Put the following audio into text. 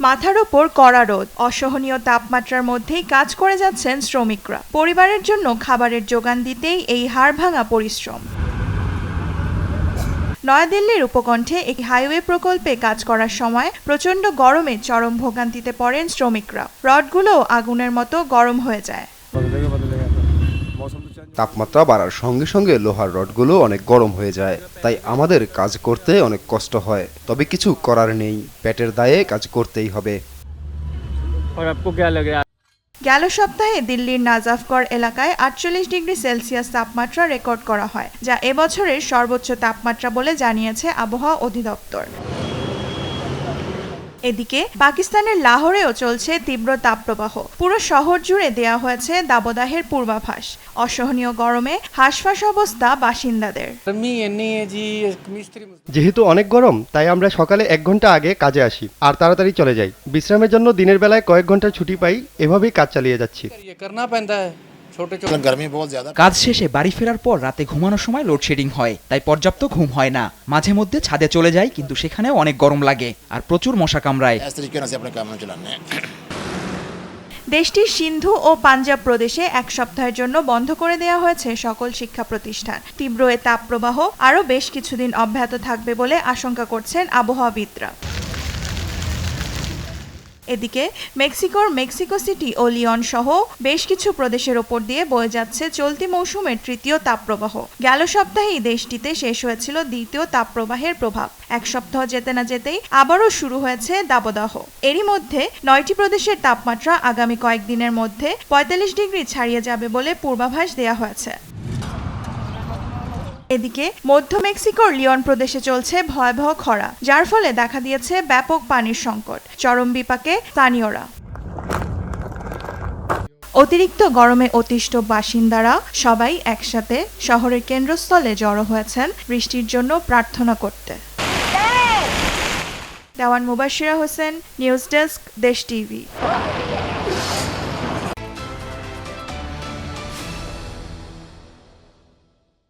মাথার ওপর কড়া রোদ, অসহনীয় তাপমাত্রার মধ্যেই কাজ করে যাচ্ছেন শ্রমিকরা। পরিবারের জন্য খাবারের যোগান দিতেই এই হাড়ভাঙা পরিশ্রম। নয়াদিল্লির উপকণ্ঠে একটি হাইওয়ে প্রকল্পে কাজ করার সময় প্রচণ্ড গরমে চরম ভোগান্তিতে পড়েন শ্রমিকরা। রডগুলো আগুনের মতো গরম হয়ে যায়। তাপমাত্রা বাড়ার সঙ্গে সঙ্গে লোহার রডগুলো অনেক গরম হয়ে যায়, তাই আমাদের কাজ করতে অনেক কষ্ট হয়। তবে কিছু করার নেই, পেটের দায়ে কাজ করতেই হবে। গেল সপ্তাহে দিল্লির নাজাফগড় এলাকায় 48 ডিগ্রি সেলসিয়াস তাপমাত্রা রেকর্ড করা হয়, যা এবছরের সর্বোচ্চ তাপমাত্রা বলে জানিয়েছে আবহাওয়া অধিদপ্তর। এদিকে পাকিস্তানের লাহোরেও চলছে তীব্র তাপপ্রবাহ। পুরো শহর জুড়ে দেয়া হয়েছে দাবদাহের পূর্বাভাস। অসহনীয় গরমে হাঁসফাঁস অবস্থা বাসিন্দাদের। যেহেতু অনেক গরম, তাই আমরা সকালে 1 ঘন্টা আগে কাজে আসি আর তাড়াতাড়ি চলে যাই। বিশ্রামের জন্য দিনের বেলায় কয়েক ঘন্টা ছুটি পাই। এভাবেই কাজ চালিয়ে যাচ্ছি। কাজ শেষে বাড়ি ফেরার পর রাতে ঘুমানোর সময় লোডশেডিং হয়, তাই পর্যাপ্ত ঘুম হয় না। মাঝে মধ্যে ছাদে চলে যাই, কিন্তু সেখানেও অনেক গরম লাগে আর প্রচুর মশা কামড়ায়। দেশটির সিন্ধু ও পাঞ্জাব প্রদেশে 1 সপ্তাহের জন্য বন্ধ করে দেওয়া হয়েছে সকল শিক্ষা প্রতিষ্ঠান। তীব্র এ তাপপ্রবাহ আরও বেশ কিছুদিন অব্যাহত থাকবে বলে আশঙ্কা করছেন আবহাওয়াবিদরা। এদিকে মেক্সিকোর মেক্সিকো সিটি ও লিওন সহ বেশ কিছু প্রদেশের ওপর দিয়ে বয়ে যাচ্ছে চলতি মৌসুমের 3য় তাপপ্রবাহ। গেল সপ্তাহেই দেশটিতে শেষ হয়েছিল 2য় তাপপ্রবাহের প্রভাব। 1 সপ্তাহ যেতে না যেতেই আবারও শুরু হয়েছে দাবদাহ। এরই মধ্যে 9টি প্রদেশের তাপমাত্রা আগামী কয়েকদিনের মধ্যে 45 ডিগ্রি ছাড়িয়ে যাবে বলে পূর্বাভাস দেওয়া হয়েছে। এদিকে মধ্য মেক্সিকোর লিওন প্রদেশে চলছে ভয়াবহ খরা, যার ফলে দেখা দিয়েছে ব্যাপক পানির সংকট। চরম বিপাকে স্থানীয়রা। অতিরিক্ত গরমে অতিষ্ঠ বাসিন্দারা সবাই একসাথে শহরের কেন্দ্রস্থলে জড়ো হয়েছেন বৃষ্টির জন্য প্রার্থনা করতে। দেওয়ান মুবাশিরা হোসেন, নিউজ ডেস্ক, দেশ টিভি।